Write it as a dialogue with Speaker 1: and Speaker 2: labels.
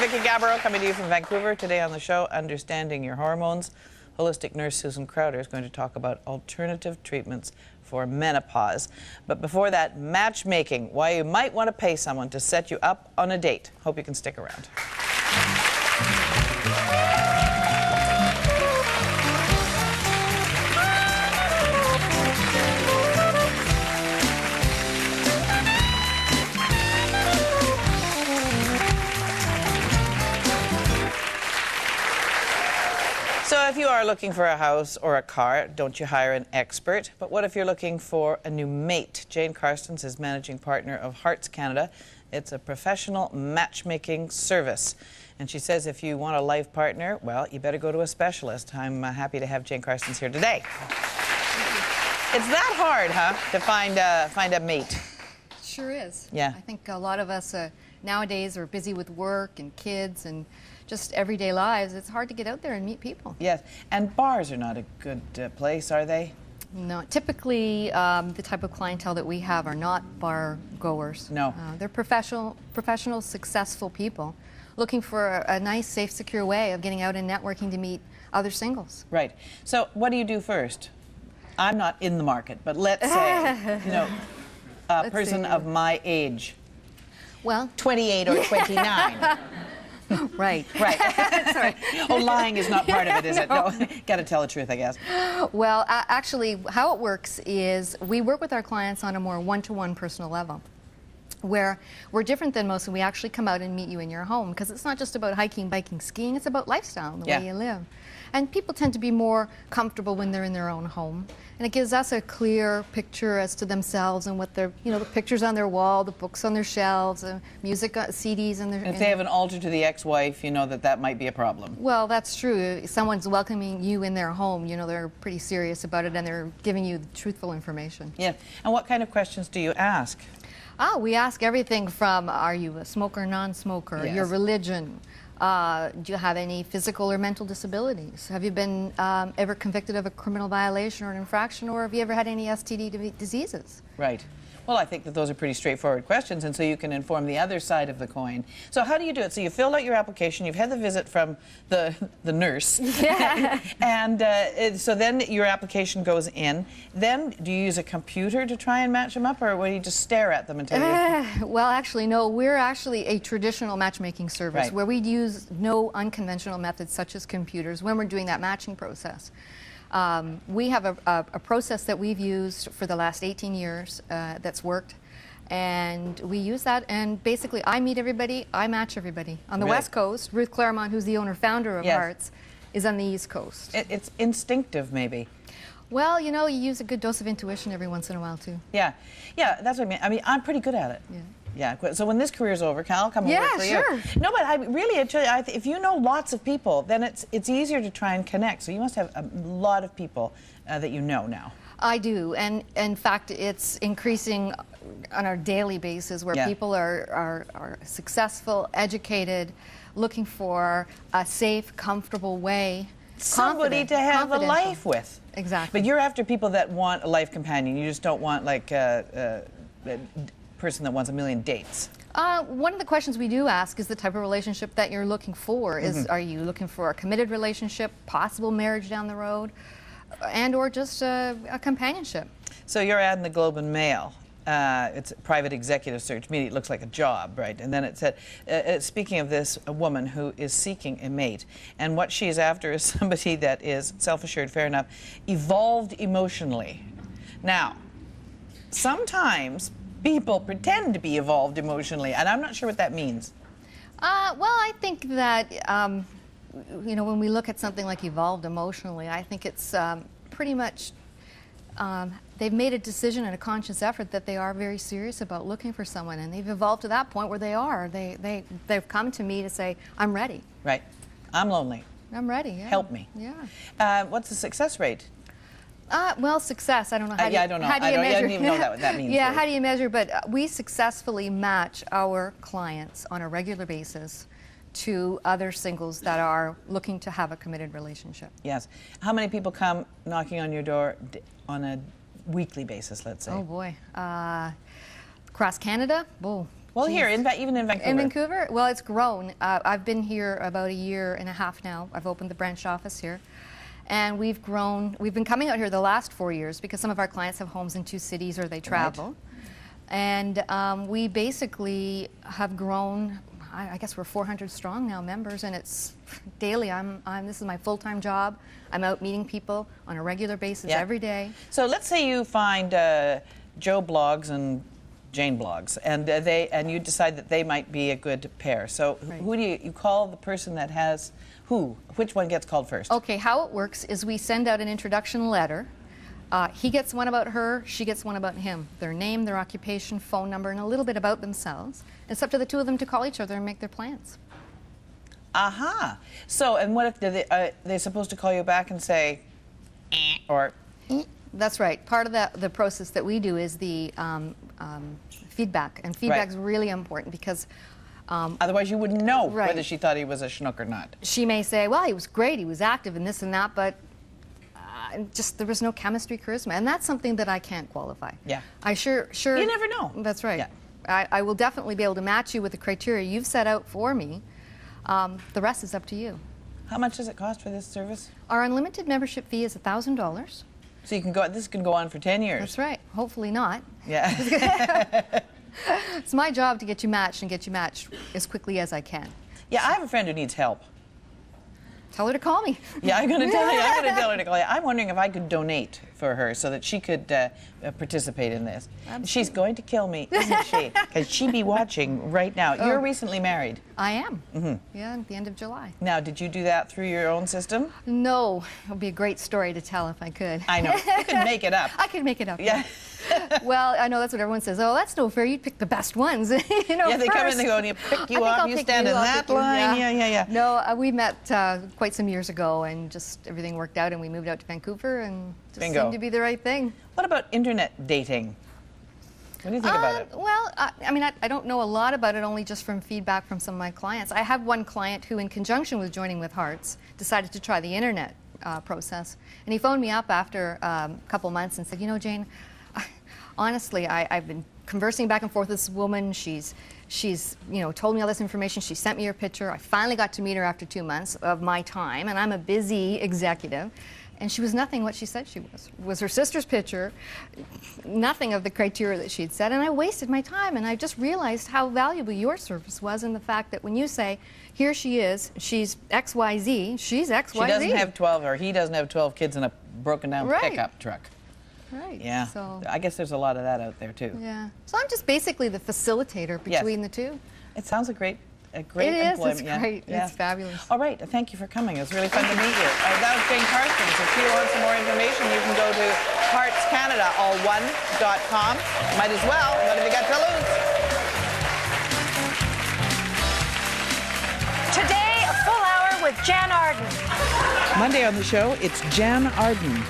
Speaker 1: Vicki Gabereau coming to you from Vancouver. Today on the show, Understanding Your Hormones. Holistic nurse Susan Crowder is going to talk about alternative treatments for menopause. But before that, matchmaking, why you might want to pay someone to set you up on a date. Hope you can stick around. So if you are looking for a house or a car, don't you hire an expert? But what if you're looking for a new mate? Jane Carstens is managing partner of Hearts Canada. It's a professional matchmaking service. And she says if you want a life partner, well, you better go to a specialist. I'm happy to have Jane Carstens here today. It's that hard, huh, to find a mate?
Speaker 2: It sure is.
Speaker 1: Yeah.
Speaker 2: I think a lot of us nowadays are busy with work and kids and just everyday lives. It's hard to get out there and meet people.
Speaker 1: Yes, and bars are not a good place, are they?
Speaker 2: No, typically the type of clientele that we have are not bar goers.
Speaker 1: No.
Speaker 2: They're professional, successful people looking for a nice, safe, secure way of getting out and networking to meet other singles.
Speaker 1: Right. So what do you do first? I'm not in the market, but let's say, you know, a person of my age.
Speaker 2: Well,
Speaker 1: 28 or 29.
Speaker 2: Right.
Speaker 1: Right.
Speaker 2: Sorry.
Speaker 1: Oh, lying is not part of it, is it? No. Got to tell the truth, I guess.
Speaker 2: Well, actually, how it works is we work with our clients on a more one-to-one personal level, where we're different than most, and we actually come out and meet you in your home, because it's not just about hiking, biking, skiing, it's about lifestyle and the way you live. And people tend to be more comfortable when they're in their own home. And it gives us a clear picture as to themselves and what their, the pictures on their wall, the books on their shelves, music, CDs, and their...
Speaker 1: If they have an altar to the ex-wife, you know that might be a problem.
Speaker 2: Well, that's true. If someone's welcoming you in their home, they're pretty serious about it, and they're giving you truthful information.
Speaker 1: Yeah. And what kind of questions do you ask?
Speaker 2: We ask everything from, are you a smoker, non-smoker, your religion, do you have any physical or mental disabilities? Have you been ever convicted of a criminal violation or an infraction, or have you ever had any STD diseases? Right.
Speaker 1: Well, I think that those are pretty straightforward questions, and so you can inform the other side of the coin. So how do you do it? So you filled out your application, you've had the visit from the nurse,
Speaker 2: yeah.
Speaker 1: and so then your application goes in. Then do you use a computer to try and match them up, or will you just stare at them until you...
Speaker 2: Well, actually, no. We're actually a traditional matchmaking service where we use no unconventional methods such as computers when we're doing that matching process. We have a process that we've used for the last 18 years that's worked, and we use that, and basically I meet everybody, I match everybody. On the West Coast, Ruth Claremont, who's the owner-founder of Hearts, is on the East Coast.
Speaker 1: It's instinctive, maybe.
Speaker 2: Well, you use a good dose of intuition every once in a while, too.
Speaker 1: Yeah, yeah, that's what I mean. I mean, I'm pretty good at it. Yeah. Yeah, so when this career's over, I'll come over for you.
Speaker 2: Yeah, sure.
Speaker 1: No, but if you know lots of people, then it's easier to try and connect. So you must have a lot of people that you know now.
Speaker 2: I do, and in fact, it's increasing on a daily basis, where people are successful, educated, looking for a safe, comfortable way.
Speaker 1: Somebody to have a life with.
Speaker 2: Exactly.
Speaker 1: But you're after people that want a life companion. You just don't want like a person that wants a million dates.
Speaker 2: One of the questions we do ask is the type of relationship that you're looking for. Are you looking for a committed relationship, possible marriage down the road, and or just a companionship? So
Speaker 1: your ad in the Globe and Mail, it's a private executive search. Media, it looks like a job, right? And then it said, speaking of this, a woman who is seeking a mate, and what she is after is somebody that is self-assured, fair enough, evolved emotionally. Now, sometimes people pretend to be evolved emotionally, and I'm not sure what that means.
Speaker 2: Well, I think that, when we look at something like evolved emotionally, I think it's pretty much, they've made a decision and a conscious effort that they are very serious about looking for someone, and they've evolved to that point where they are. They've come to me to say, I'm ready.
Speaker 1: Right. I'm lonely.
Speaker 2: I'm ready, yeah.
Speaker 1: Help me.
Speaker 2: Yeah.
Speaker 1: What's the success rate?
Speaker 2: Well, success, I don't know how
Speaker 1: I don't know. I don't even know what that means.
Speaker 2: Yeah, how do you measure? But we successfully match our clients on a regular basis to other singles that are looking to have a committed relationship.
Speaker 1: Yes. How many people come knocking on your door on a weekly basis, let's say?
Speaker 2: Oh, boy. Across Canada? Oh,
Speaker 1: Well, here, even in Vancouver.
Speaker 2: In Vancouver? Well, it's grown. I've been here about a year and a half now. I've opened the branch office here. And we've grown. We've been coming out here the last 4 years because some of our clients have homes in 2 cities or they travel. Right. And we basically have grown. I guess we're 400 strong now, members, and it's daily. This is my full-time job. I'm out meeting people on a regular basis every day.
Speaker 1: So let's say you find Joe blogs and Jane blogs, and you decide that they might be a good pair. So who do you call the person that has who? Which one gets called first?
Speaker 2: Okay, how it works is we send out an introduction letter. He gets one about her, she gets one about him. Their name, their occupation, phone number, and a little bit about themselves. It's up to the two of them to call each other and make their plans.
Speaker 1: Aha. So, and what if they're supposed to call you back and say, or?
Speaker 2: That's right. Part of the process that we do is the feedback, and feedback's really important because
Speaker 1: otherwise you wouldn't know whether she thought he was a schnook or not.
Speaker 2: She may say, well, he was great, he was active and this and that, but just there was no chemistry, charisma, and that's something that I can't qualify.
Speaker 1: Yeah.
Speaker 2: I sure.
Speaker 1: You never know.
Speaker 2: That's right.
Speaker 1: Yeah.
Speaker 2: I will definitely be able to match you with the criteria you've set out for me. The rest is up to you.
Speaker 1: How much does it cost for this service?
Speaker 2: Our unlimited membership fee is $1,000.
Speaker 1: So you can go. This can go on for 10 years.
Speaker 2: That's right. Hopefully not.
Speaker 1: Yeah.
Speaker 2: It's my job to get you matched and get you matched as quickly as I can.
Speaker 1: Yeah, I have a friend who needs help.
Speaker 2: Tell her to call me.
Speaker 1: Yeah, I'm going to tell you. I'm going to tell her to call you. I'm wondering if I could donate for her so that she could participate in this. Absolutely. She's going to kill me, isn't she? Because she'd be watching right now. Oh. You're recently married.
Speaker 2: I am. Yeah, at the end of July.
Speaker 1: Now, did you do that through your own system?
Speaker 2: No. It would be a great story to tell if I could.
Speaker 1: I know. You could make it up.
Speaker 2: I could make it up.
Speaker 1: Yeah.
Speaker 2: Well, I know that's what everyone says. Oh, that's no fair. You'd pick the best ones. You know,
Speaker 1: yeah, they come in and they go, and you pick you up, you stand in that line. Yeah.
Speaker 2: No, we met quite some years ago, and just everything worked out, and we moved out to Vancouver, and just seemed to be the right thing.
Speaker 1: What about internet dating? What do you think about it?
Speaker 2: Well, I mean, I don't know a lot about it, only just from feedback from some of my clients. I have one client who, in conjunction with joining with Hearts, decided to try the internet process. And he phoned me up after a couple months and said, you know, Jane, honestly, I've been conversing back and forth with this woman. She's told me all this information. She sent me her picture. I finally got to meet her after 2 months of my time, and I'm a busy executive. And she was nothing what she said she was. It was her sister's picture, nothing of the criteria that she'd said, and I wasted my time. And I just realized how valuable your service was, and the fact that when you say, here she is, she's XYZ, she's XYZ.
Speaker 1: She doesn't have 12, or he doesn't have 12 kids in a broken down pickup truck.
Speaker 2: Right.
Speaker 1: Yeah. So I guess there's a lot of that out there too.
Speaker 2: Yeah. So I'm just basically the facilitator between the two.
Speaker 1: It sounds a great
Speaker 2: It
Speaker 1: employment.
Speaker 2: It's great. Yeah. It's fabulous.
Speaker 1: All right. Thank you for coming. It was really fun to meet you. That was Jane Carstens. If you want some more information, you can go to heartscanada.com. Might as well. What have you got to lose?
Speaker 3: Today, a full hour with Jan Arden.
Speaker 1: Monday on the show, it's Jan Arden.